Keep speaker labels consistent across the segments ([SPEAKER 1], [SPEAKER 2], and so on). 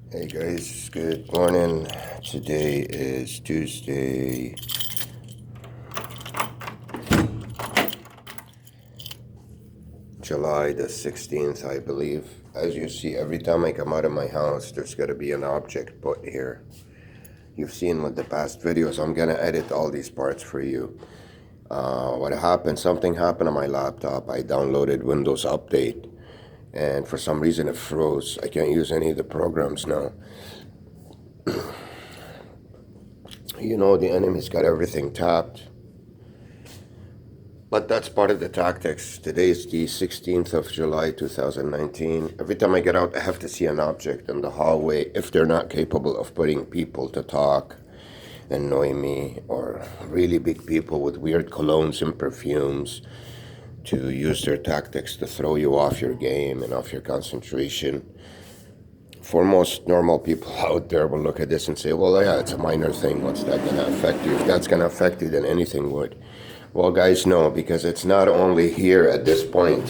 [SPEAKER 1] Hey guys, good morning. Today is Tuesday, July the 16th, I believe. As you see, every time I come out of my house, there's got to be an object put here. You've seen with the past videos, I'm going to edit all these parts for you. What happened, something happened on my laptop. I downloaded Windows Update, and for some reason it froze. I can't use any of the programs now. You know, the enemy's got everything tapped. But that's part of the tactics. Today is the 16th of July 2019. Every time I get out, I have to see an object in the hallway if they're not capable of putting people to talk, annoy me, or really big people with weird colognes and perfumes to use their tactics to throw you off your game and off your concentration. For most normal people out there will look at this and say, well, yeah, it's a minor thing. What's that going to affect you? If that's going to affect you, then anything would. Well, guys, no, because it's not only here at this point.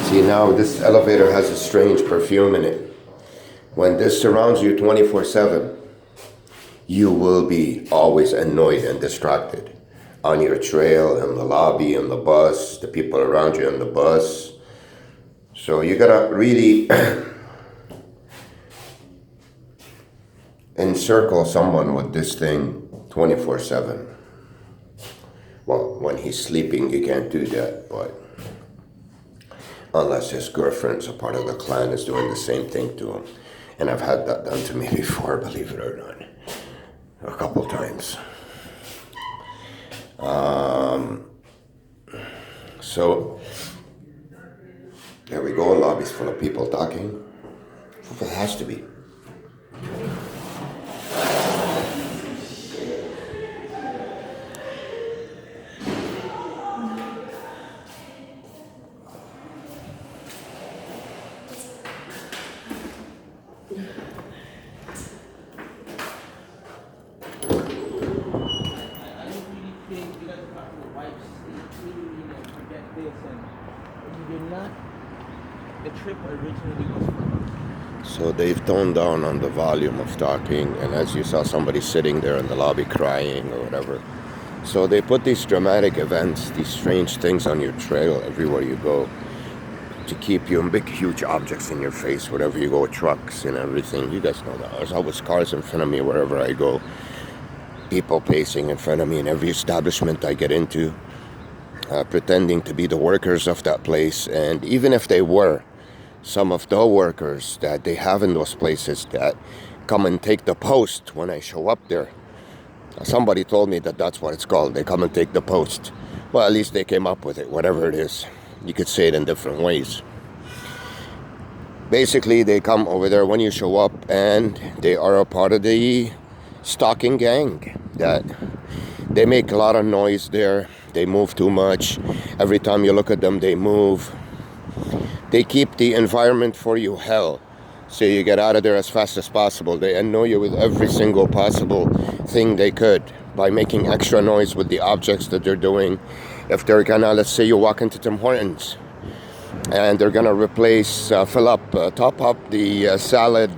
[SPEAKER 1] See, now this elevator has a strange perfume in it. When this surrounds you 24/7, you will be always annoyed and distracted. On your trail, in the lobby, in the bus, the people around you in the bus. So you gotta really encircle someone with this thing 24/7. Well, when he's sleeping, you can't do that, but unless his girlfriend's a part of the clan is doing the same thing to him. And I've had that done to me before, believe it or not. A couple times. So, there we go, lobby's full of people talking. It has to be.
[SPEAKER 2] The trip originally was from.
[SPEAKER 1] So they've toned down on the volume of talking, and as you saw, somebody sitting there in the lobby crying or whatever. So they put these dramatic events, these strange things on your trail everywhere you go to keep you in big, huge objects in your face wherever you go, trucks and everything. You guys know that. There's always cars in front of me wherever I go, people pacing in front of me in every establishment I get into, pretending to be the workers of that place. And even if they were, some of the workers that they have in those places that come and take the post when I show up there. Somebody told me that that's what it's called. They come and take the post. Well, at least they came up with it, whatever it is. You could say it in different ways. Basically, they come over there when you show up, and they are a part of the stalking gang. That they make a lot of noise there. They move too much. Every time you look at them, they move. They keep the environment for you hell, so you get out of there as fast as possible. They annoy you with every single possible thing they could by making extra noise with the objects that they're doing. If they're gonna, let's say you walk into Tim Hortons, and they're gonna replace, top up the salad,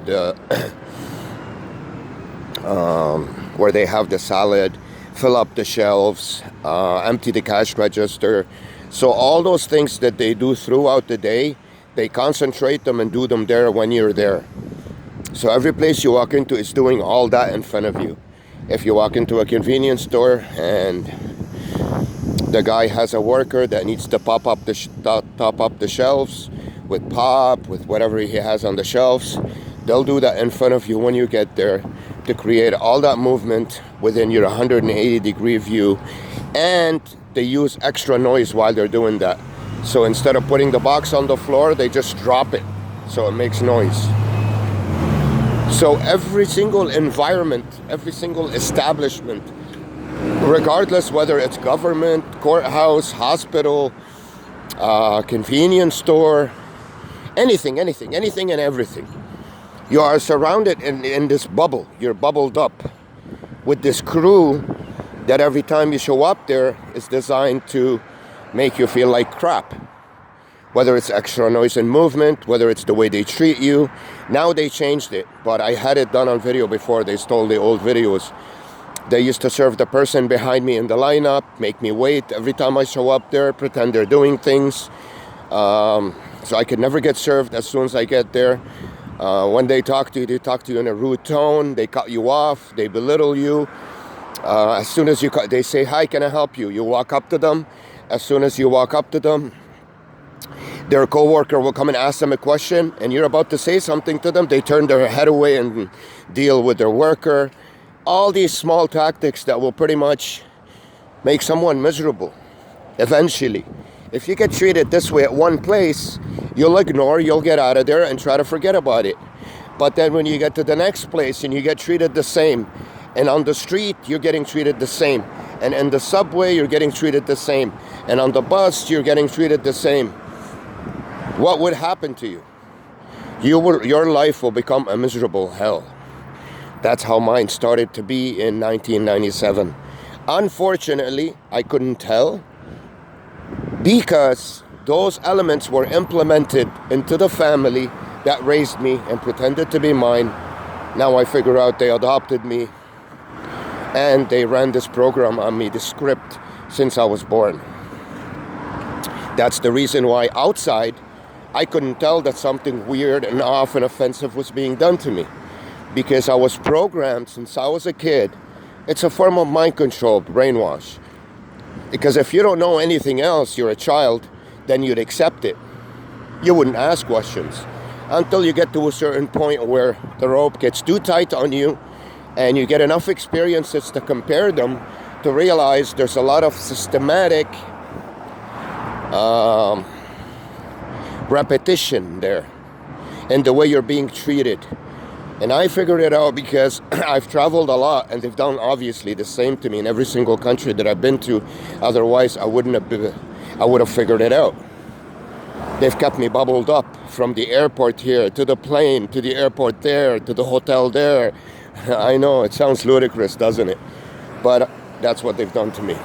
[SPEAKER 1] where they have the salad, fill up the shelves, empty the cash register. So all those things that they do throughout the day, they concentrate them and do them there when you're there. So every place you walk into is doing all that in front of you. If you walk into a convenience store and the guy has a worker that needs to top up the shelves with pop, with whatever he has on the shelves, they'll do that in front of you when you get there to create all that movement within your 180-degree view. And they use extra noise while they're doing that. So instead of putting the box on the floor, they just drop it so it makes noise. So every single environment, every single establishment, regardless whether it's government, courthouse, hospital, convenience store, anything and everything, you are surrounded in this bubble. You're bubbled up with this crew that every time you show up there is designed to make you feel like crap. whether it's extra noise and movement, whether it's the way they treat you. Now they changed it, but I had it done on video before. They stole the old videos. They used to serve the person behind me in the lineup, make me wait every time I show up there, pretend they're doing things. So I could never get served as soon as I get there. When they talk to you in a rude tone. They cut you off, they belittle you. As soon as they say, "Hi, can I help you?" You walk up to them. As soon as you walk up to them, their coworker will come and ask them a question, and you're about to say something to them. They turn their head away and deal with their worker. All these small tactics that will pretty much make someone miserable eventually. If you get treated this way at one place, you'll ignore, you'll get out of there and try to forget about it. But then when you get to the next place and you get treated the same, and on the street you're getting treated the same, and in the subway you're getting treated the same, and on the bus you're getting treated the same, what would happen to you? Your life will become a miserable hell. That's how mine started to be in 1997. Unfortunately, I couldn't tell, because those elements were implemented into the family that raised me and pretended to be mine. Now I figure out they adopted me, and they ran this program on me, the script, since I was born. That's the reason why outside I couldn't tell that something weird and off and offensive was being done to me, because I was programmed since I was a kid. It's a form of mind control, brainwash. Because if you don't know anything else, you're a child, then you'd accept it. You wouldn't ask questions until you get to a certain point where the rope gets too tight on you and you get enough experiences to compare them to realize there's a lot of systematic repetition there in the way you're being treated. And I figured it out because I've traveled a lot, and they've done obviously the same to me in every single country that I've been to. Otherwise, I would have figured it out. They've kept me bubbled up from the airport here to the plane to the airport there to the hotel there. I know it sounds ludicrous, doesn't it? But that's what they've done to me.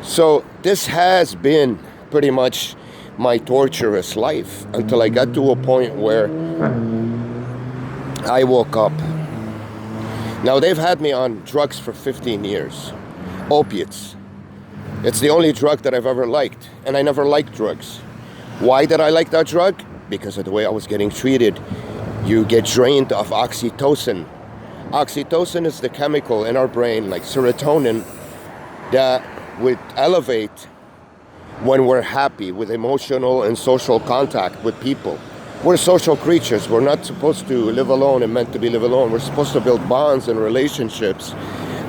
[SPEAKER 1] So this has been pretty much my torturous life until I got to a point where I woke up. Now they've had me on drugs for 15 years. Opiates. It's the only drug that I've ever liked, and I never liked drugs. Why did I like that drug? Because of the way I was getting treated. You get drained of oxytocin. Oxytocin is the chemical in our brain, like serotonin, that would elevate when we're happy with emotional and social contact with people. We're social creatures. We're not supposed to live alone and meant to be live alone. We're supposed to build bonds and relationships.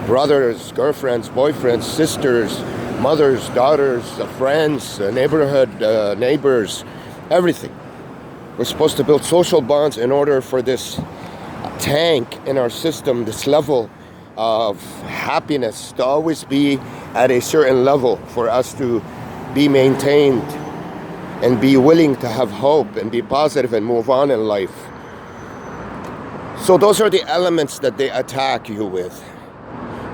[SPEAKER 1] Brothers, girlfriends, boyfriends, sisters, mothers, daughters, friends, neighborhood neighbors, everything. We're supposed to build social bonds in order for this tank in our system, this level of happiness to always be at a certain level for us to be maintained and be willing to have hope and be positive and move on in life. So those are the elements that they attack you with.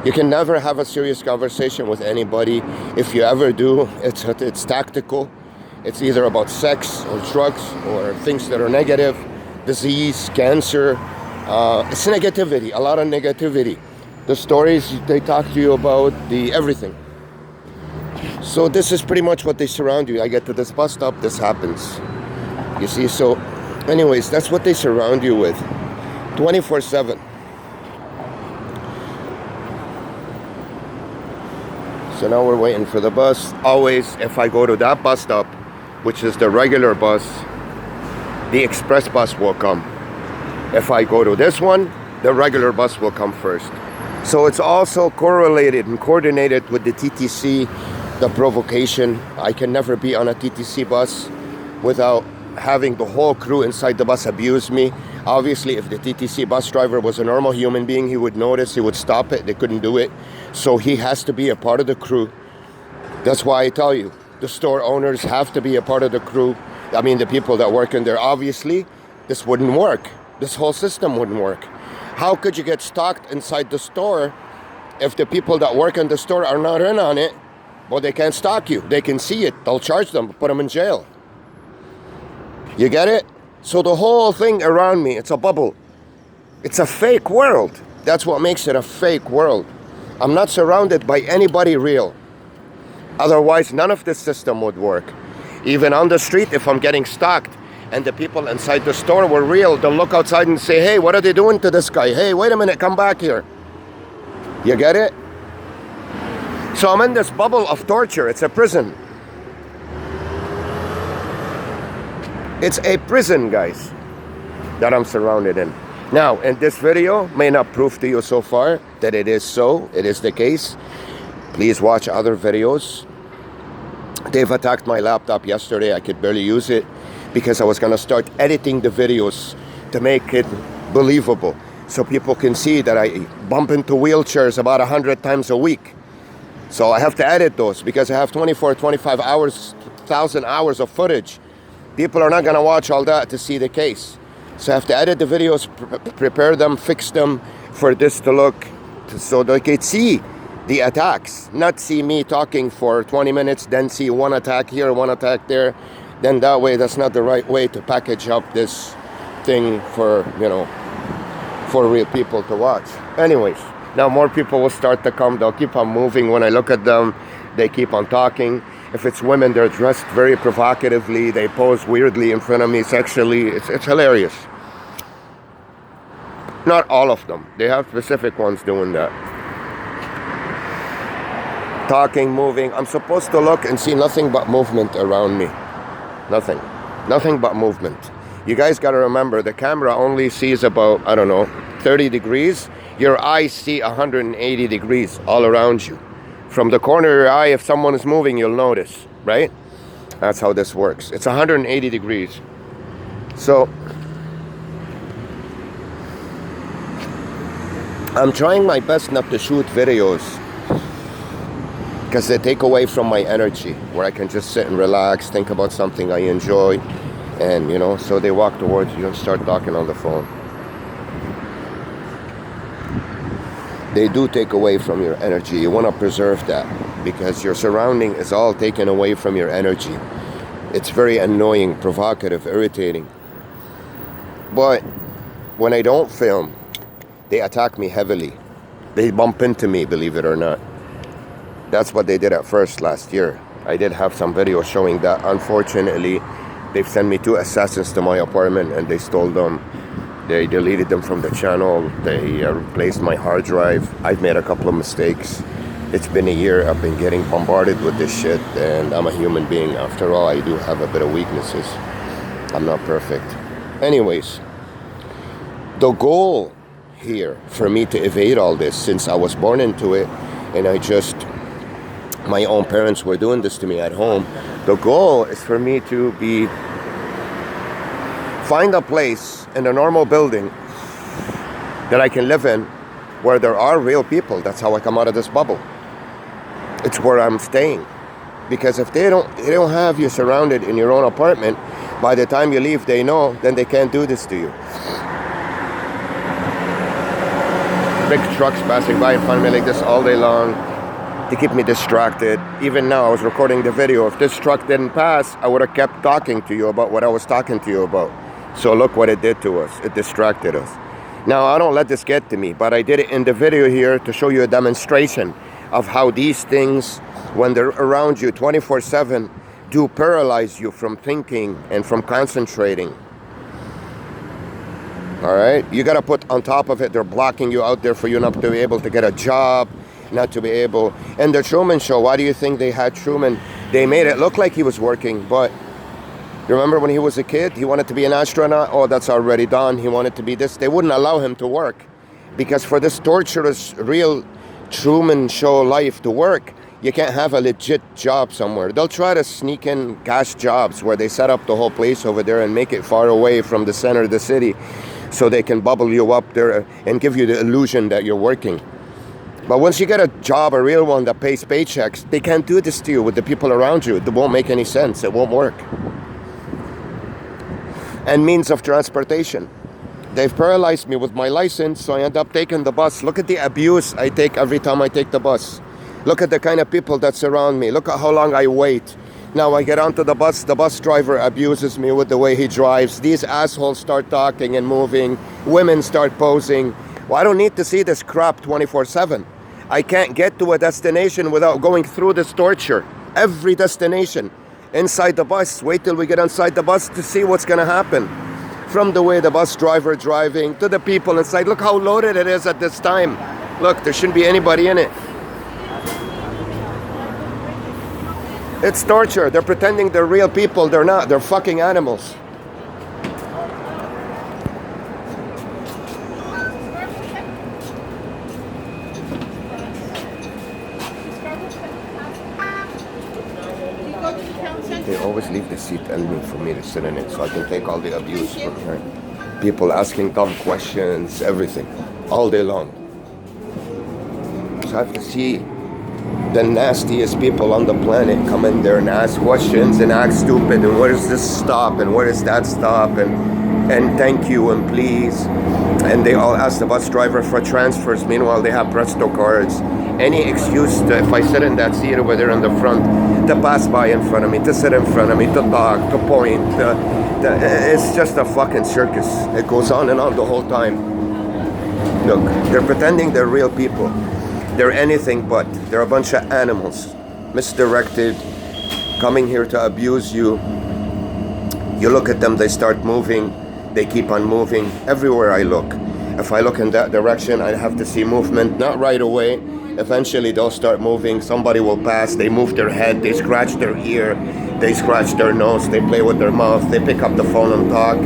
[SPEAKER 1] You can never have a serious conversation with anybody. If you ever do, it's tactical. It's either about sex or drugs or things that are negative, disease, cancer. It's negativity, a lot of negativity. The stories they talk to you about, the everything. So this is pretty much what they surround you. I get to this bus stop, this happens. You see, so anyways, that's what they surround you with. 24/7. So now we're waiting for the bus. Always, if I go to that bus stop, which is the regular bus, the express bus will come. If I go to this one, the regular bus will come first. So it's also correlated and coordinated with the TTC, the provocation. I can never be on a TTC bus without having the whole crew inside the bus abuse me. Obviously, if the TTC bus driver was a normal human being, he would notice, he would stop it. They couldn't do it. So he has to be a part of the crew. That's why I tell you, the store owners have to be a part of the crew. I mean, the people that work in there. Obviously, this wouldn't work. This whole system wouldn't work. How could you get stocked inside the store if the people that work in the store are not in on it? But they can't stalk you. They can see it. They'll charge them, put them in jail. You get it? So the whole thing around me, it's a bubble. It's a fake world. That's what makes it a fake world. I'm not surrounded by anybody real. Otherwise, none of this system would work. Even on the street, if I'm getting stalked and the people inside the store were real, they'll look outside and say, hey, what are they doing to this guy? Hey, wait a minute, come back here. You get it? So I'm in this bubble of torture. It's a prison. It's a prison, guys, that I'm surrounded in. Now, in this video, may not prove to you so far that it is so. It is the case. Please watch other videos. They've attacked my laptop yesterday. I could barely use it because I was going to start editing the videos to make it believable so people can see that I bump into wheelchairs about 100 times a week. So I have to edit those because I have 24, 25 hours, 1,000 hours of footage. People are not going to watch all that to see the case. So I have to edit the videos, prepare them, fix them for this to look so they can see the attacks, not see me talking for 20 minutes, then see one attack here, one attack there. Then that way, that's not the right way to package up this thing for, you know, for real people to watch. Anyways, now more people will start to come. They'll keep on moving. When I look at them, they keep on talking. If it's women, they're dressed very provocatively. They pose weirdly in front of me sexually. It's hilarious. Not all of them. They have specific ones doing that. Talking, moving. I'm supposed to look and see nothing but movement around me. Nothing. Nothing but movement. You guys got to remember, the camera only sees about, I don't know, 30 degrees. Your eyes see 180 degrees all around you. From the corner of your eye, if someone is moving, you'll notice, right? That's how this works. It's 180 degrees. So, I'm trying my best not to shoot videos because they take away from my energy, where I can just sit and relax, think about something I enjoy, and, you know, so they walk towards you and start talking on the phone. They do take away from your energy. You want to preserve that because your surrounding is all taken away from your energy. It's very annoying, provocative, irritating. But when I don't film, they attack me heavily. They bump into me, believe it or not. That's what they did at first last year. I did have some videos showing that. Unfortunately, they've sent me 2 assassins to my apartment and they stole them. They deleted them from the channel. They replaced my hard drive. I've made a couple of mistakes. It's been a year. I've been getting bombarded with this shit, and I'm a human being. After all, I do have a bit of weaknesses. I'm not perfect. Anyways, the goal here for me to evade all this, since I was born into it, and my own parents were doing this to me at home, the goal is for me to find a place in a normal building that I can live in where there are real people. That's how I come out of this bubble. It's where I'm staying. Because if they don't have you surrounded in your own apartment, by the time you leave, they know, then they can't do this to you. Big trucks passing by in front of me like this all day long to keep me distracted. Even now, I was recording the video. If this truck didn't pass, I would have kept talking to you about what I was talking to you about. So look what it did to us. It distracted us. Now, I don't let this get to me, but I did it in the video here to show you a demonstration of how these things, when they're around you 24/7, do paralyze you from thinking and from concentrating. All right? You got to put on top of it, they're blocking you out there for you not to be able to get a job, not to be able. And the Truman Show, why do you think they had Truman? They made it look like he was working, but you remember when he was a kid, he wanted to be an astronaut? Oh, that's already done. He wanted to be this. They wouldn't allow him to work because for this torturous, real Truman Show life to work, you can't have a legit job somewhere. They'll try to sneak in cash jobs where they set up the whole place over there and make it far away from the center of the city so they can bubble you up there and give you the illusion that you're working. But once you get a job, a real one that pays paychecks, they can't do this to you with the people around you. It won't make any sense. It won't work. And means of transportation. They've paralyzed me with my license, so I end up taking the bus. Look at the abuse I take every time I take the bus. Look at the kind of people that surround me. Look at how long I wait. Now I get onto the bus driver abuses me with the way he drives. These assholes start talking and moving. Women start posing. Well, I don't need to see this crap 24/7. I can't get to a destination without going through this torture. Every destination. Inside the bus. Wait till we get inside the bus to see what's gonna happen. From the way the bus driver driving to the people inside. Look how loaded it is at this time. Look, there shouldn't be anybody in it. It's torture. They're pretending they're real people. They're not. They're fucking animals. They always leave the seat empty for me to sit in it so I can take all the abuse from here. People asking dumb questions, everything, all day long. So I have to see the nastiest people on the planet come in there and ask questions and act stupid and where does this stop and where does that stop and thank you and please. And they all ask the bus driver for transfers. Meanwhile, they have Presto cards. Any excuse to, if I sit in that seat over there in the front, to pass by in front of me, to sit in front of me, to talk, to point. It's just a fucking circus. It goes on and on the whole time. Look, they're pretending they're real people. They're anything but. They're a bunch of animals, misdirected, coming here to abuse you. You look at them, they start moving. They keep on moving everywhere I look. If I look in that direction, I have to see movement, not right away. Eventually they'll start moving. Somebody will pass. They move their head. They scratch their ear. They scratch their nose. They play with their mouth. They pick up the phone and talk.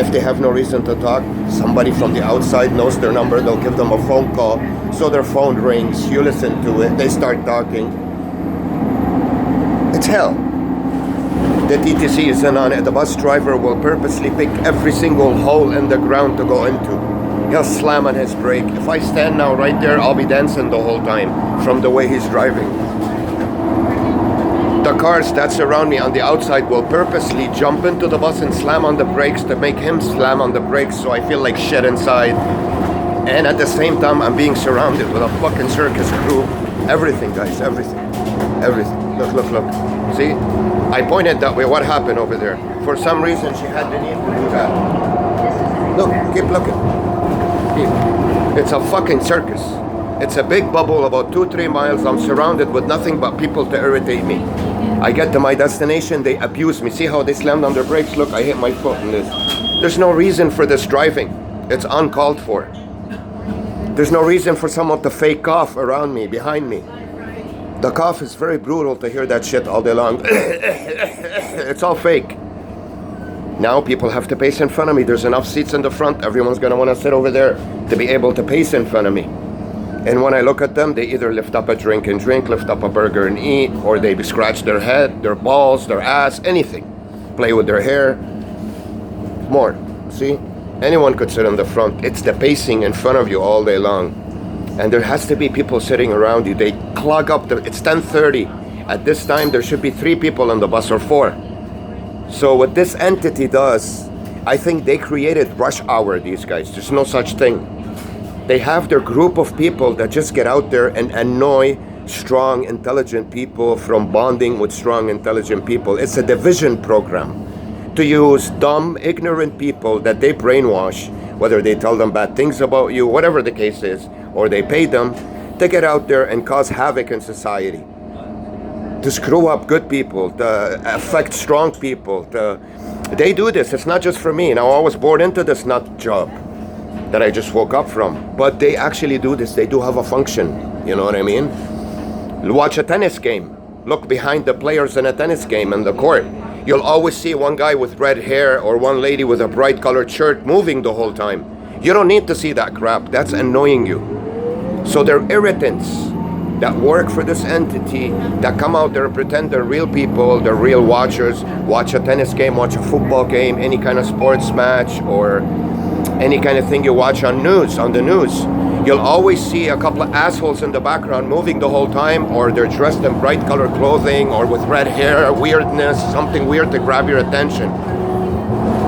[SPEAKER 1] If they have no reason to talk, somebody from the outside knows their number. They'll give them a phone call. So their phone rings. You listen to it. They start talking. It's hell. The TTC is in on it. The bus driver will purposely pick every single hole in the ground to go into. He'll slam on his brake. If I stand now right there, I'll be dancing the whole time from the way he's driving. The cars that surround me on the outside will purposely jump into the bus and slam on the brakes to make him slam on the brakes so I feel like shit inside. And at the same time, I'm being surrounded with a fucking circus crew. Everything, guys, everything. Everything. Look, look, look. See? I pointed that way. What happened over there? For some reason, she had the need to do that. Look, keep looking. It's a fucking circus. It's a big bubble about 2-3 miles. I'm surrounded with nothing but people to irritate me. I get to my destination, they abuse me. See how they slammed on their brakes? Look, I hit my foot in this. There's no reason for this driving. It's uncalled for. There's no reason for someone to fake cough around me, behind me. The cough is very brutal to hear that shit all day long. It's all fake. Now people have to pace in front of me. There's enough seats in the front. Everyone's going to want to sit over there to be able to pace in front of me. And when I look at them, they either lift up a drink and drink, lift up a burger and eat, or they scratch their head, their balls, their ass, anything. Play with their hair. More. See? Anyone could sit in the front. It's the pacing in front of you all day long. And there has to be people sitting around you. They clog up. It's 10:30. At this time, there should be 3 people on the bus or 4. So what this entity does, I think they created rush hour, these guys. There's no such thing. They have their group of people that just get out there and annoy strong, intelligent people from bonding with strong, intelligent people. It's a division program to use dumb, ignorant people that they brainwash, whether they tell them bad things about you, whatever the case is, or they pay them to get out there and cause havoc in society. To screw up good people, to affect strong people. They do this. It's not just for me. Now, I was born into this nut job that I just woke up from. But they actually do this. They do have a function. You know what I mean? Watch a tennis game. Look behind the players in a tennis game in the court. You'll always see one guy with red hair or one lady with a bright colored shirt moving the whole time. You don't need to see that crap. That's annoying you. So they're irritants that work for this entity, that come out there and pretend they're real people, they're real watchers, watch a tennis game, watch a football game, any kind of sports match, or any kind of thing you watch on the news. You'll always see a couple of assholes in the background moving the whole time, or they're dressed in bright colored clothing, or with red hair, weirdness, something weird to grab your attention,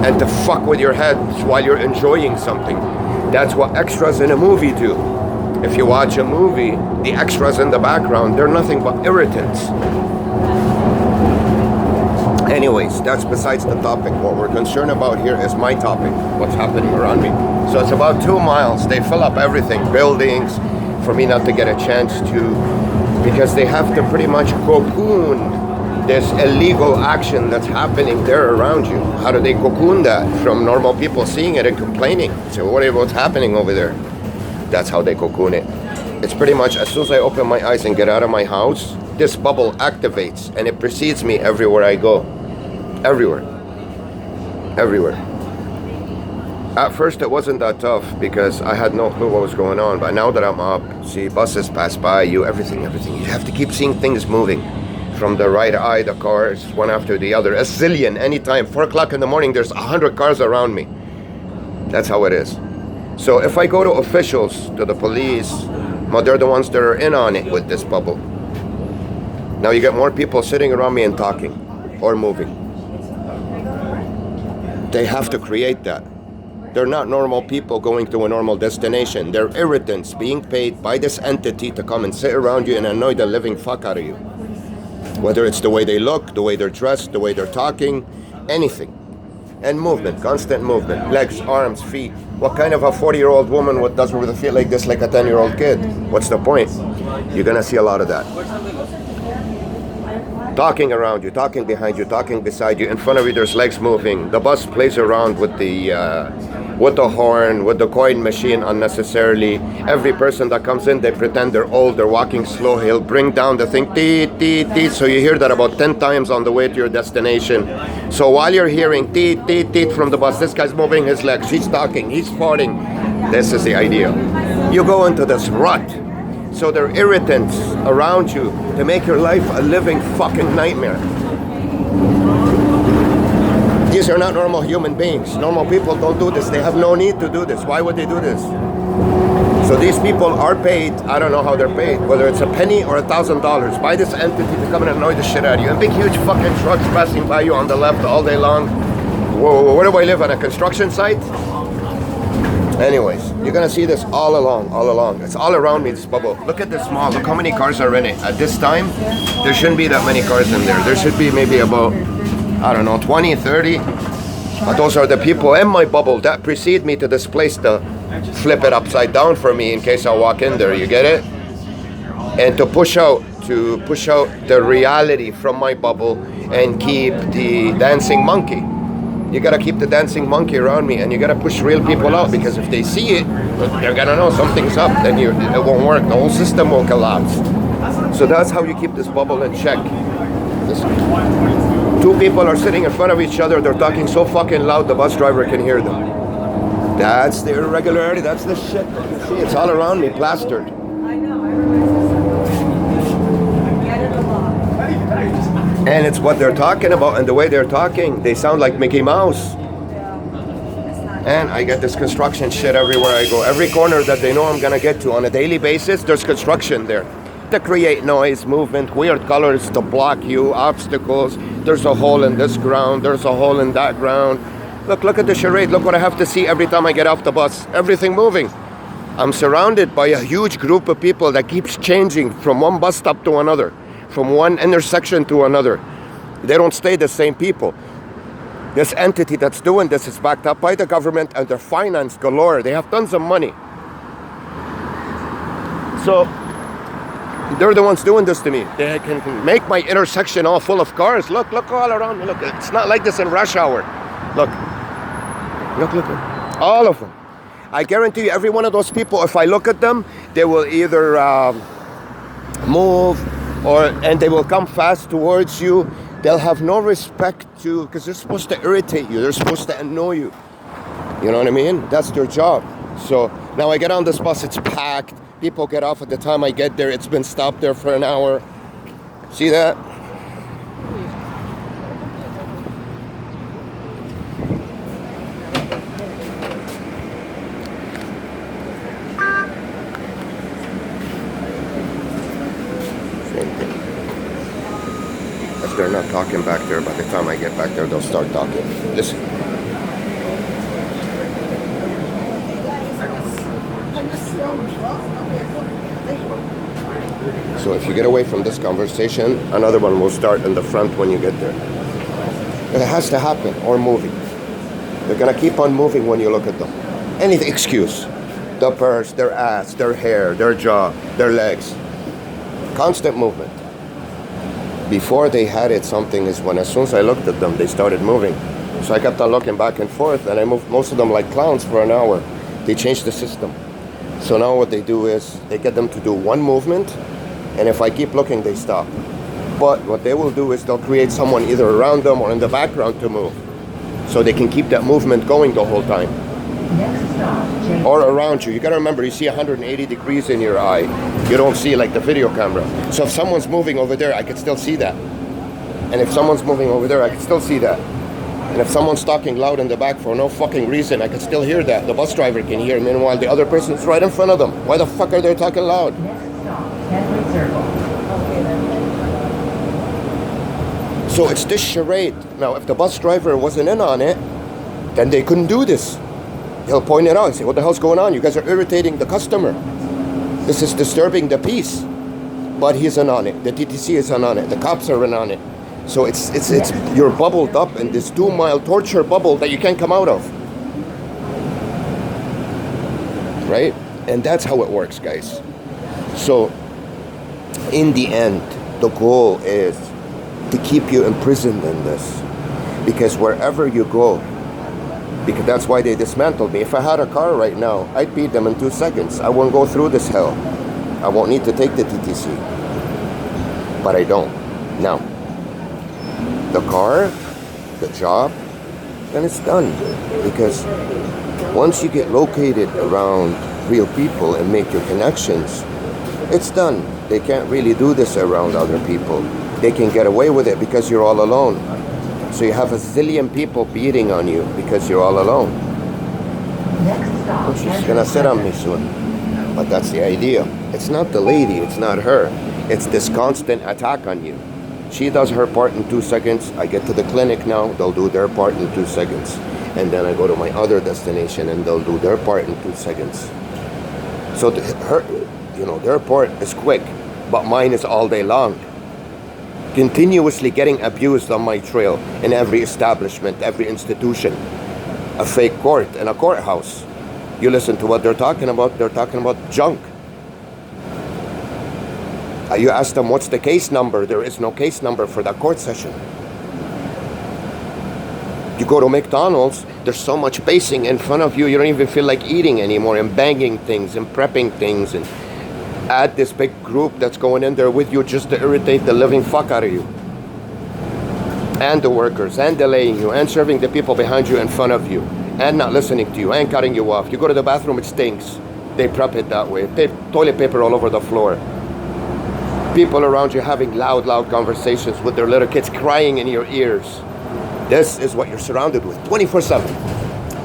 [SPEAKER 1] and to fuck with your head while you're enjoying something. That's what extras in a movie do. If you watch a movie, the extras in the background, they're nothing but irritants. Anyways, that's besides the topic. What we're concerned about here is my topic, what's happening around me. So it's about 2 miles. They fill up everything, buildings, for me not to get a chance to, because they have to pretty much cocoon this illegal action that's happening there around you. How do they cocoon that from normal people seeing it and complaining? So what's happening over there? That's how they cocoon it. It's pretty much as soon as I open my eyes and get out of my house, this bubble activates and it precedes me everywhere I go. Everywhere. Everywhere. At first it wasn't that tough because I had no clue what was going on. But now that I'm up, see buses pass by you, everything. You have to keep seeing things moving. From the right eye, the cars, one after the other. A zillion, anytime. 4 o'clock in the morning, there's 100 cars around me. That's how it is. So if I go to officials, to the police, well, they're the ones that are in on it with this bubble. Now you get more people sitting around me and talking or moving. They have to create that. They're not normal people going to a normal destination. They're irritants being paid by this entity to come and sit around you and annoy the living fuck out of you. Whether it's the way they look, the way they're dressed, the way they're talking, anything. And movement, constant movement. Legs, arms, feet. What kind of a 40-year-old woman doesn't really feel like this like a 10-year-old kid? What's the point? You're gonna see a lot of that. Talking around you, talking behind you, talking beside you. In front of you, there's legs moving. The bus plays around with the horn, with the coin machine unnecessarily. Every person that comes in, they pretend they're old, they're walking slow. He'll bring down the thing, teet, teet, teet. So you hear that about 10 times on the way to your destination. So while you're hearing teet, teet, teet from the bus, this guy's moving his legs, he's talking, he's farting. This is the idea. You go into this rut. So they're irritants around you to make your life a living fucking nightmare. These are not normal human beings. Normal people don't do this. They have no need to do this. Why would they do this? So these people are paid, I don't know how they're paid, whether it's a penny or $1,000, by this entity to come and annoy the shit out of you. And big, huge fucking trucks passing by you on the left all day long. Whoa, where do I live? On a construction site? Anyways, you're gonna see this all along. It's all around me, this bubble. Look at this mall, look how many cars are in it. At this time, there shouldn't be that many cars in there. There should be maybe about, I don't know, 20, 30. But those are the people in my bubble that precede me to this place to flip it upside down for me in case I walk in there, you get it? And to push out the reality from my bubble and keep the dancing monkey. You gotta keep the dancing monkey around me, and you gotta push real people out, because if they see it, they're gonna know something's up. Then it won't work. The whole system will collapse. So that's how you keep this bubble in check. Two people are sitting in front of each other. They're talking so fucking loud the bus driver can hear them. That's the irregularity. That's the shit. You see, it's all around me, plastered. And it's what they're talking about and the way they're talking. They sound like Mickey Mouse. And I get this construction shit everywhere I go. Every corner that they know I'm gonna get to on a daily basis, there's construction there. To create noise, movement, weird colors to block you, obstacles. There's a hole in this ground, there's a hole in that ground. Look at the charade. Look what I have to see every time I get off the bus. Everything moving. I'm surrounded by a huge group of people that keeps changing from one bus stop to another, from one intersection to another. They don't stay the same people. This entity that's doing this is backed up by the government, and they're financed galore. They have tons of money. So they're the ones doing this to me. They can make my intersection all full of cars. Look all around me. Look, it's not like this in rush hour. Look, all of them. I guarantee you, every one of those people, if I look at them, they will either move, and they will come fast towards you. They'll have no respect to, because they're supposed to irritate you. They're supposed to annoy you. You know what I mean? That's their job. So now I get on this bus, it's packed. People get off at the time I get there. It's been stopped there for an hour. See that? They're not talking back there. By the time I get back there, they'll start talking. Listen. So if you get away from this conversation, another one will start in the front when you get there. It has to happen, or moving. They're gonna keep on moving when you look at them. Any excuse. The purse, their ass, their hair, their jaw, their legs. Constant movement. Before they had it, something is when as soon as I looked at them, they started moving. So I kept on looking back and forth, and I moved most of them like clowns for an hour. They changed the system. So now what they do is they get them to do one movement, and if I keep looking, they stop. But what they will do is they'll create someone either around them or in the background to move. So they can keep that movement going the whole time. Or around you. You gotta remember, you see 180 degrees in your eye. You don't see like the video camera. So if someone's moving over there, I can still see that. And if someone's moving over there, I can still see that. And if someone's talking loud in the back for no fucking reason, I can still hear that. The bus driver can hear. Meanwhile, the other person's right in front of them. Why the fuck are they talking loud? So it's this charade. Now, if the bus driver wasn't in on it, then they couldn't do this. He'll point it out and say, what the hell's going on? You guys are irritating the customer. This is disturbing the peace. But he's in on it. The TTC is in on it. The cops are in on it. So it's you're bubbled up in this 2-mile torture bubble that you can't come out of. Right? And that's how it works, guys. So in the end, the goal is to keep you imprisoned in this. Because wherever you go, because that's why they dismantled me. If I had a car right now, I'd beat them in 2 seconds. I won't go through this hell. I won't need to take the TTC. But I don't. Now, the car, the job, then it's done. Because once you get located around real people and make your connections, it's done. They can't really do this around other people. They can get away with it because you're all alone. So you have a zillion people beating on you because you're all alone. She's gonna sit on me soon. But that's the idea. It's not the lady, it's not her. It's this constant attack on you. She does her part in 2 seconds. I get to the clinic now, they'll do their part in 2 seconds. And then I go to my other destination and they'll do their part in 2 seconds. So their part is quick, but mine is all day long. Continuously getting abused on my trail in every establishment, every institution. A fake court and a courthouse. You listen to what they're talking about junk. You ask them, what's the case number? There is no case number for that court session. You go to McDonald's, there's so much spacing in front of you, you don't even feel like eating anymore, and banging things and prepping things, and add this big group that's going in there with you just to irritate the living fuck out of you. And the workers, and delaying you, and serving the people behind you in front of you, and not listening to you, and cutting you off. You go to the bathroom, it stinks. They prep it that way. Toilet paper all over the floor. People around you having loud conversations with their little kids crying in your ears. This is what you're surrounded with 24/7.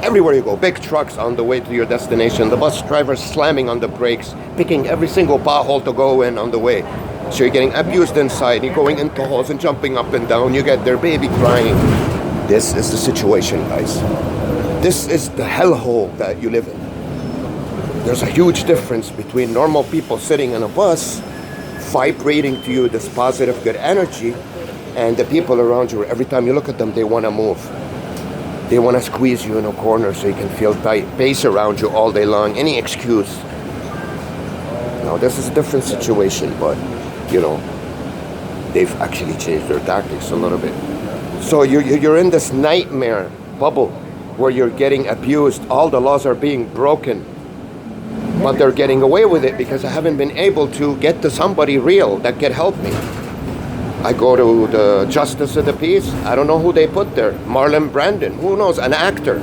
[SPEAKER 1] Everywhere you go, big trucks on the way to your destination, the bus drivers slamming on the brakes, picking every single pothole to go in on the way. So you're getting abused inside, you're going into halls and jumping up and down, you get their baby crying. This is the situation, guys. This is the hellhole that you live in. There's a huge difference between normal people sitting in a bus, vibrating to you this positive, good energy, and the people around you, every time you look at them, they want to move. They want to squeeze you in a corner so you can feel tight. Pace around you all day long, any excuse. Now, this is a different situation, but, they've actually changed their tactics a little bit. So you're in this nightmare bubble where you're getting abused. All the laws are being broken. But they're getting away with it because I haven't been able to get to somebody real that can help me. I go to the Justice of the Peace. I don't know who they put there. Marlon Brandon. Who knows? An actor.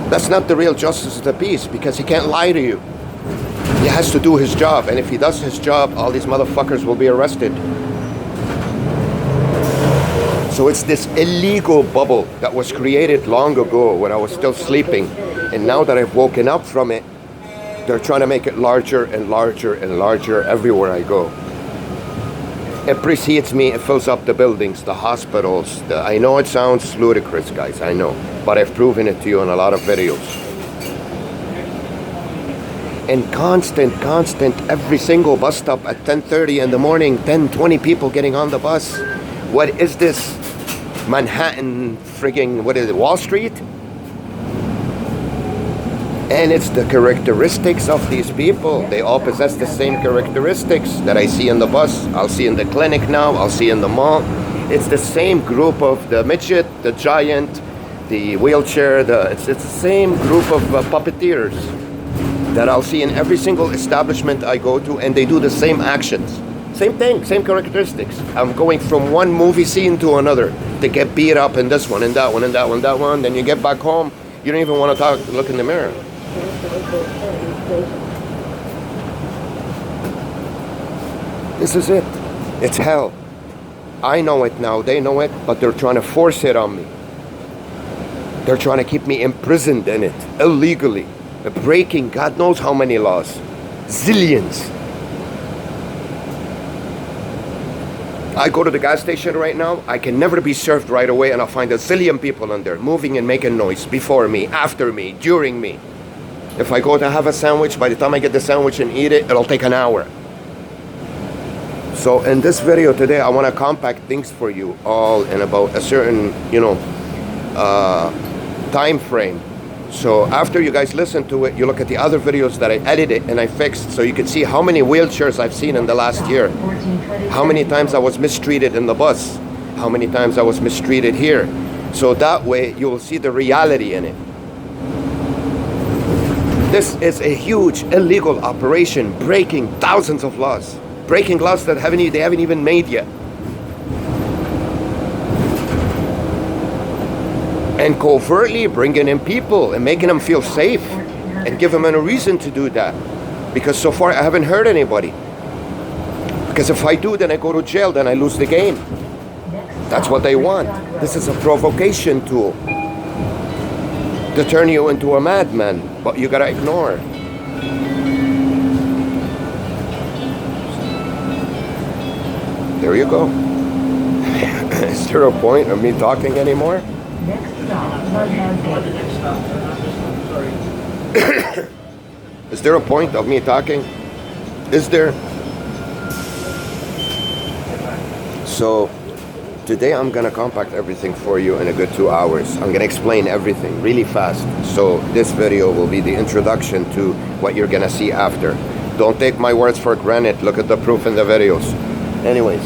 [SPEAKER 1] That's not the real Justice of the Peace because he can't lie to you. He has to do his job. And if he does his job, all these motherfuckers will be arrested. So it's this illegal bubble that was created long ago when I was still sleeping. And now that I've woken up from it, they're trying to make it larger and larger and larger everywhere I go. It precedes me, it fills up the buildings, the hospitals. I know it sounds ludicrous, guys, I know. But I've proven it to you in a lot of videos. And constant, every single bus stop at 10:30 in the morning, 10, 20 people getting on the bus. What is this? Manhattan frigging, what is it, Wall Street? And it's the characteristics of these people. They all possess the same characteristics that I see in the bus, I'll see in the clinic now, I'll see in the mall. It's the same group of the midget, the giant, the wheelchair, it's the same group of puppeteers that I'll see in every single establishment I go to, and they do the same actions. Same thing, same characteristics. I'm going from one movie scene to another to get beat up in this one and that one and that one, that one. Then you get back home, you don't even want to look in the mirror. This is it. It's hell. I know it now, they know it, but they're trying to force it on me. They're trying to keep me imprisoned in it, illegally, breaking God knows how many laws. Zillions. I go to the gas station right now, I can never be served right away, and I'll find a zillion people in there, moving and making noise, before me, after me, during me. If I go to have a sandwich, by the time I get the sandwich and eat it, it'll take an hour. So in this video today, I want to compact things for you all in about a certain, time frame. So after you guys listen to it, you look at the other videos that I edited and I fixed, so you can see how many wheelchairs I've seen in the last year. How many times I was mistreated in the bus. How many times I was mistreated here. So that way you will see the reality in it. This is a huge illegal operation, breaking thousands of laws. Breaking laws that they haven't even made yet. And covertly bringing in people and making them feel safe and give them a reason to do that. Because so far I haven't hurt anybody. Because if I do, then I go to jail, then I lose the game. That's what they want. This is a provocation tool to turn you into a madman, but you gotta ignore. There you go. Is there a point of me talking anymore? Is there a point of me talking? Is there? So today I'm gonna compact everything for you in a good 2 hours. I'm gonna explain everything really fast. So this video will be the introduction to what you're gonna see after. Don't take my words for granted. Look at the proof in the videos. Anyways,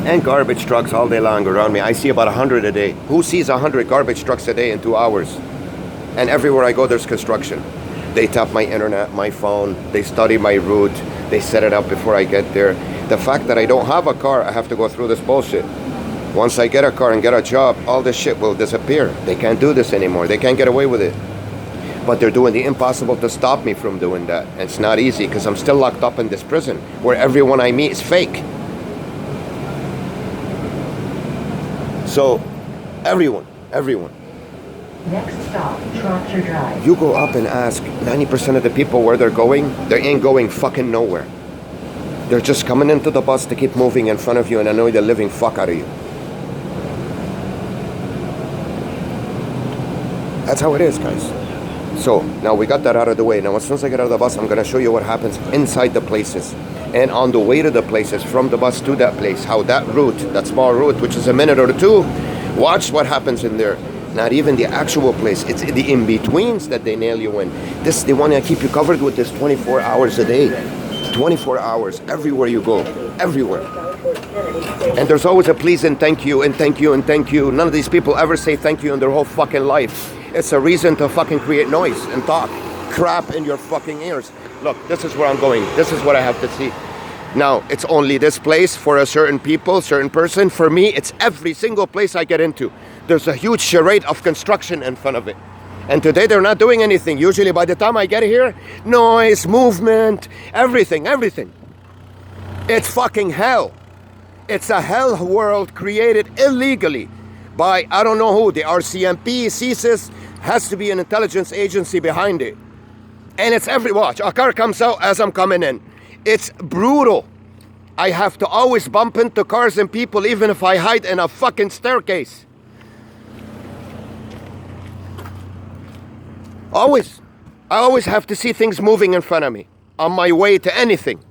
[SPEAKER 1] and garbage trucks all day long around me. I see about 100 a day. Who sees 100 garbage trucks a day in 2 hours? And everywhere I go, there's construction. They tap my internet, my phone. They study my route. They set it up before I get there. The fact that I don't have a car, I have to go through this bullshit. Once I get a car and get a job, all this shit will disappear. They can't do this anymore. They can't get away with it. But they're doing the impossible to stop me from doing that. And it's not easy because I'm still locked up in this prison where everyone I meet is fake. So, everyone.
[SPEAKER 3] Next stop, Tractor Drive.
[SPEAKER 1] You go up and ask 90% of the people where they're going, they ain't going fucking nowhere. They're just coming into the bus to keep moving in front of you and annoy the living fuck out of you. That's how it is, guys. So, now we got that out of the way. Now, as soon as I get out of the bus, I'm going to show you what happens inside the places. And on the way to the places, from the bus to that place, how that route, that small route, which is a minute or two, watch what happens in there. Not even the actual place, it's the in-betweens that they nail you in. They want to keep you covered with this 24 hours a day. 24 hours, everywhere you go, everywhere. And there's always a please and thank you and thank you and thank you. None of these people ever say thank you in their whole fucking life. It's a reason to fucking create noise and talk crap in your fucking ears. Look, this is where I'm going. This is what I have to see. Now, it's only this place for a certain people, certain person. For me, it's every single place I get into. There's a huge charade of construction in front of it. And today they're not doing anything. Usually by the time I get here, noise, movement, everything. It's fucking hell. It's a hell world created illegally by, I don't know who, the RCMP, CSIS, has to be an intelligence agency behind it. And it's watch, a car comes out as I'm coming in. It's brutal. I have to always bump into cars and people even if I hide in a fucking staircase. Always. I always have to see things moving in front of me. on my way to anything.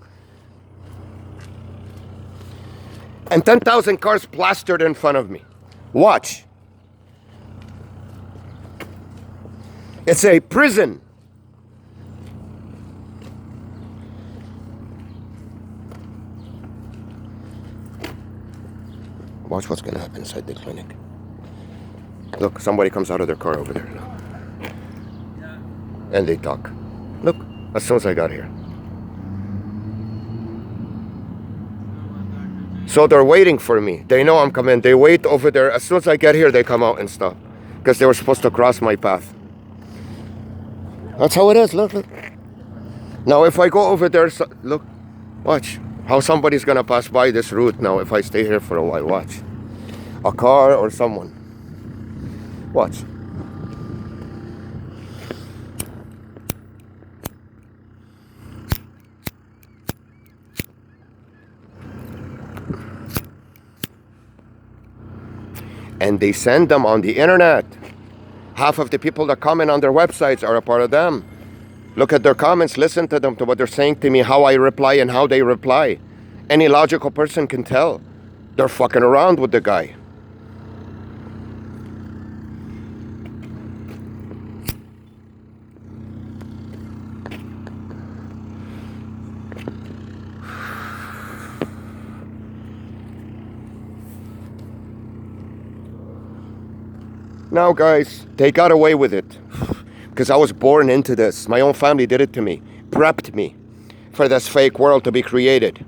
[SPEAKER 1] And 10,000 cars plastered in front of me. Watch. It's a prison. Watch what's going to happen inside the clinic. Look, somebody comes out of their car over there. And they talk. Look, as soon as I got here. So they're waiting for me. They know I'm coming. They wait over there. As soon as I get here, they come out and stop. Because they were supposed to cross my path. That's how it is. Look, look. Now, if I go over there, look, watch how somebody's going to pass by this route now if I stay here for a while. Watch. A car or someone. Watch. And they send them on the internet. Half of the people that comment on their websites are a part of them. Look at their comments, listen to them, to what they're saying to me, how I reply and how they reply. Any logical person can tell. They're fucking around with the guy. Now, guys, they got away with it. Because I was born into this. My own family did it to me. Prepped me for this fake world to be created.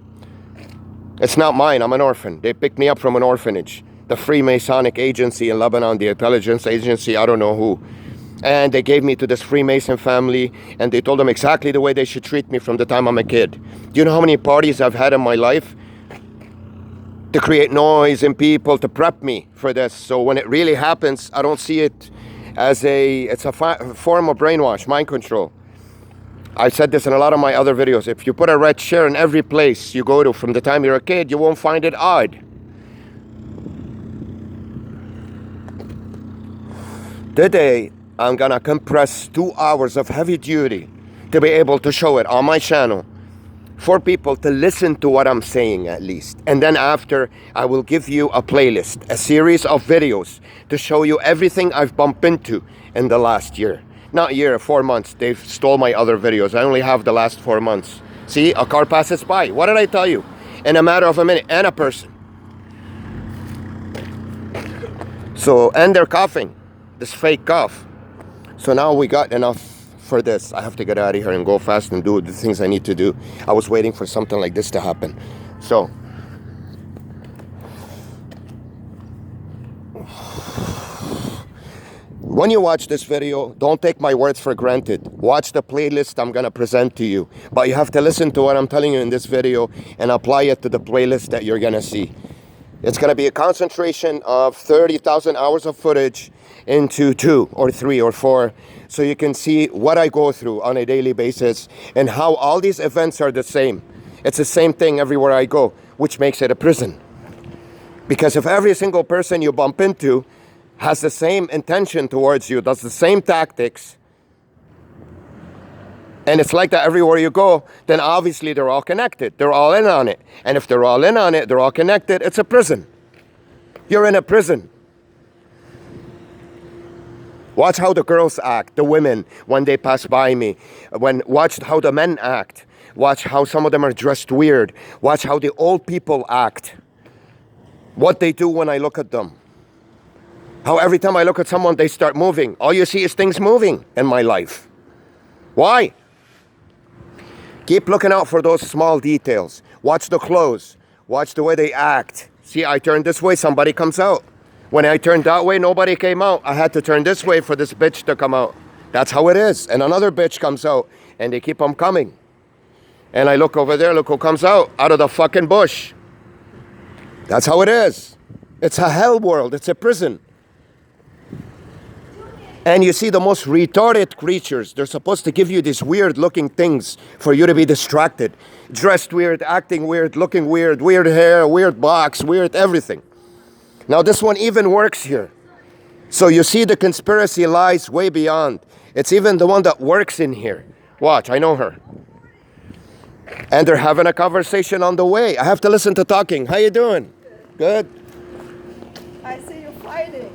[SPEAKER 1] It's not mine. I'm an orphan. They picked me up from an orphanage. The Freemasonic agency in Lebanon, the intelligence agency, I don't know who. And they gave me to this Freemason family. And they told them exactly the way they should treat me from the time I'm a kid. Do you know how many parties I've had in my life? To create noise in people, to prep me for this. So when it really happens, I don't see it as it's a form of brainwash, mind control. I said this in a lot of my other videos. If you put a red chair in every place you go to from the time you're a kid, you won't find it odd. Today, I'm gonna compress 2 hours of heavy duty to be able to show it on my channel for people to listen to what I'm saying at least. And then after, I will give you a playlist, a series of videos to show you everything I've bumped into in the last year. Not year, 4 months. They've stole my other videos. I only have the last 4 months. See, a car passes by. What did I tell you? In a matter of a minute, and a person. So, and they're coughing. This fake cough. So now we got enough for this. I have to get out of here and go fast and do the things I need to do. I was waiting for something like this to happen. So when you watch this video, don't take my words for granted. Watch the playlist I'm gonna present to you, but you have to listen to what I'm telling you in this video and apply it to the playlist that you're gonna see. It's gonna be a concentration of 30,000 hours of footage into 2 or 3 or 4, so you can see what I go through on a daily basis and how all these events are the same. It's the same thing everywhere I go, which makes it a prison. Because if every single person you bump into has the same intention towards you, does the same tactics, and it's like that everywhere you go, then obviously they're all connected. They're all in on it. And if they're all in on it, they're all connected, it's a prison. You're in a prison. Watch how the girls act, the women, when they pass by me. Watch how the men act. Watch how some of them are dressed weird. Watch how the old people act. What they do when I look at them. How every time I look at someone, they start moving. All you see is things moving in my life. Why? Keep looking out for those small details. Watch the clothes. Watch the way they act. See, I turn this way, somebody comes out. When I turned that way, nobody came out. I had to turn this way for this bitch to come out. That's how it is. And another bitch comes out, and they keep on coming. And I look over there, look who comes out of the fucking bush. That's how it is. It's a hell world. It's a prison. And you see the most retarded creatures. They're supposed to give you these weird looking things for you to be distracted. Dressed weird, acting weird, looking weird, weird hair, weird box, weird everything. Now this one even works here. So you see the conspiracy lies way beyond. It's even the one that works in here. Watch, I know her. And they're having a conversation on the way. I have to listen to talking. How you doing? Good.
[SPEAKER 4] I see you fighting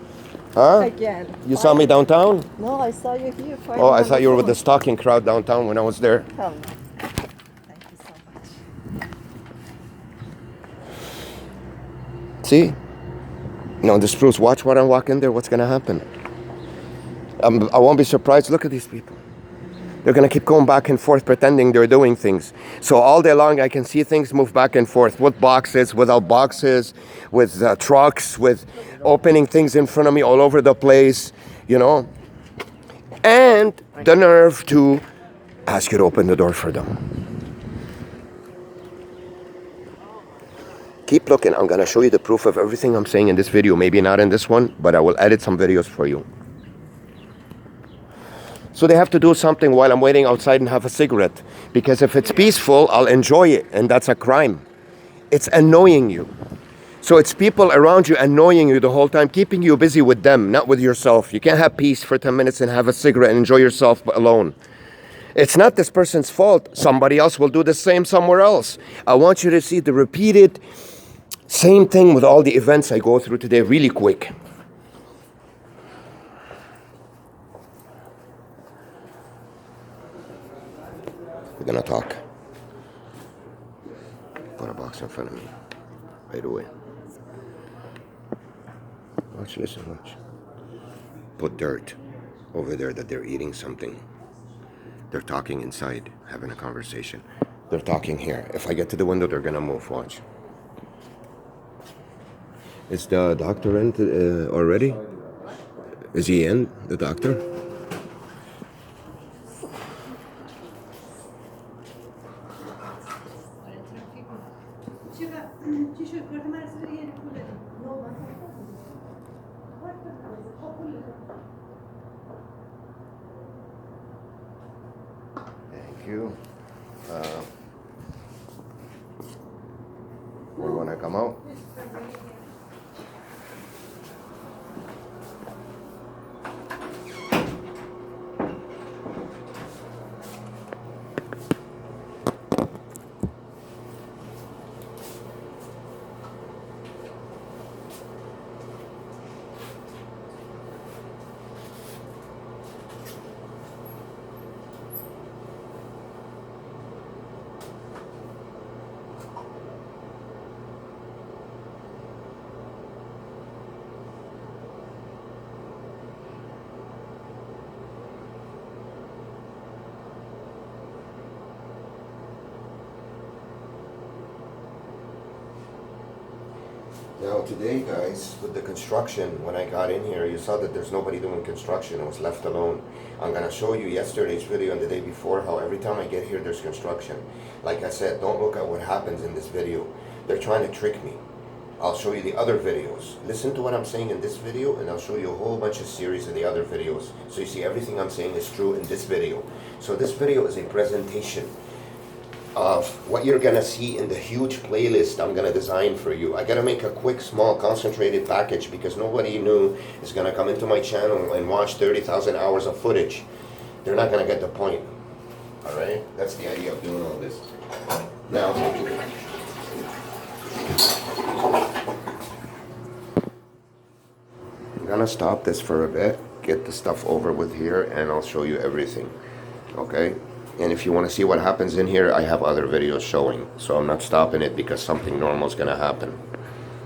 [SPEAKER 1] Huh?
[SPEAKER 4] again.
[SPEAKER 1] You saw me downtown?
[SPEAKER 4] No, I saw you here fighting.
[SPEAKER 1] Oh, I
[SPEAKER 4] on
[SPEAKER 1] thought
[SPEAKER 4] the
[SPEAKER 1] you were with the
[SPEAKER 4] phone.
[SPEAKER 1] stalking crowd downtown when I was there.
[SPEAKER 4] Hell no. Thank you so much.
[SPEAKER 1] See? No, this proves, watch when I walk in there, what's going to happen. I won't be surprised. Look at these people. They're going to keep going back and forth pretending they're doing things. So all day long I can see things move back and forth with boxes, without boxes, with trucks, with opening things in front of me all over the place, you know. And the nerve to ask you to open the door for them. Keep looking. I'm going to show you the proof of everything I'm saying in this video. Maybe not in this one, but I will edit some videos for you. So they have to do something while I'm waiting outside and have a cigarette. Because if it's peaceful, I'll enjoy it. And that's a crime. It's annoying you. So it's people around you annoying you the whole time, keeping you busy with them, not with yourself. You can't have peace for 10 minutes and have a cigarette and enjoy yourself alone. It's not this person's fault. Somebody else will do the same somewhere else. I want you to see the repeated same thing with all the events I go through today really quick. We're gonna talk. Put a box in front of me. Right away. Watch, listen, watch. Put dirt over there that they're eating something. They're talking inside, having a conversation. They're talking here. If I get to the window, they're gonna move, watch. Is the doctor in already? Is he in, the doctor? Thank you. We want to come out? Now today, guys, with the construction, when I got in here, you saw that there's nobody doing construction. It was left alone. I'm going to show you yesterday's video and the day before how every time I get here, there's construction. Like I said, don't look at what happens in this video. They're trying to trick me. I'll show you the other videos. Listen to what I'm saying in this video, and I'll show you a whole bunch of series of the other videos. So you see everything I'm saying is true in this video. So this video is a presentation of what you're gonna see in the huge playlist I'm gonna design for you. I gotta make a quick, small, concentrated package because nobody new is gonna come into my channel and watch 30,000 hours of footage. They're not gonna get the point. All right? That's the idea of doing all this. Now, I'm gonna stop this for a bit, get the stuff over with here, and I'll show you everything. Okay? And if you want to see what happens in here, I have other videos showing. So I'm not stopping it because something normal is going to happen.